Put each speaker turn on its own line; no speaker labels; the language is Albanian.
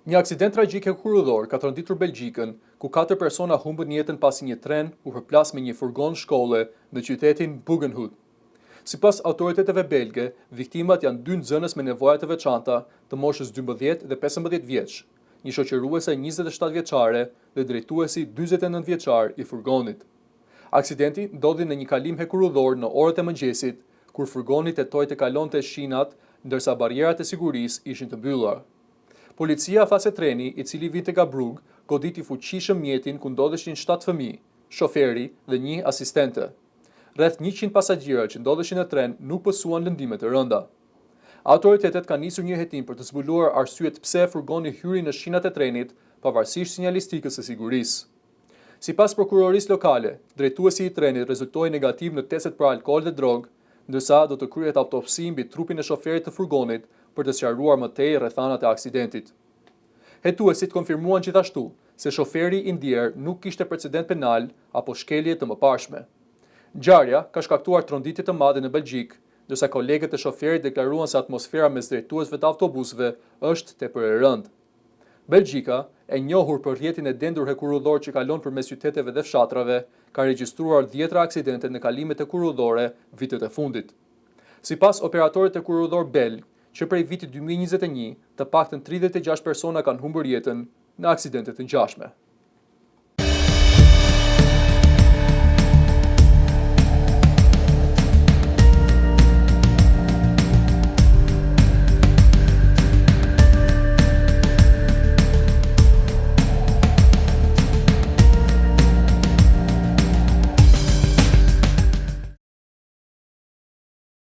Një aksident tragjik hekurudhor ka tronditur Belgjikën, ku 4 persona humbën jetën pasi një tren u përplas me një furgon shkolle në qytetin Bugenhout. Sipas autoriteteve belge, viktimat janë 2 nxënës me nevoja të veçanta, të moshës 12 dhe 15 vjeç, një shoqëruese 27 vjeçare dhe drejtuesi 49 vjeçar i furgonit. Aksidenti ndodhi në një kalim hekurudhor në orët e mëngjesit, kur furgoni tetoi të kalonte shinat, ndërsa barierat e sigurisë ishin të mbyllura. Policia tha se treni, i cili vinte nga Brugë, goditi fuqishëm mjetin ku ndodheshin 7 fëmijë, shoferi dhe një asistente. Rreth 100 pasagjera që ndodheshin në tren nuk pësuan lëndime të rënda. Autoritetet kanë nisur një hetim për të zbuluar arsyet pse furgoni hyri në shinat e trenit, pavarësisht sinjalistikës së sigurisë. Sipas prokurorisë lokale, drejtuesi i trenit rezultoi negativ në testet për alkool dhe drogë, ndërsa do të kryhet autopsi mbi trupin e shoferit të furgonit për të sqaruar më tej rrethanat e aksidentit. Hetuesit konfirmuan gjithashtu se shoferi i ndier nuk kishte precedent penal apo shkelje të mëparshme. Ngjarja ka shkaktuar tronditje të madhe në Belgjik, ndërsa kolegët e shoferit deklaruan se atmosfera mes drejtuesve të autobusëve është tepër e rëndë. Belgjika, e njohur për rrjetin e dendur hekurudhor që kalon përmes qyteteve dhe fshatrave, ka regjistruar 10 aksidente në kalimet hekurudhore vitet e fundit. Sipas operatorit hekurudhor belg, që prej vitit 2021, të paktën 36 persona kanë humbur jetën në aksidente të ngjashme.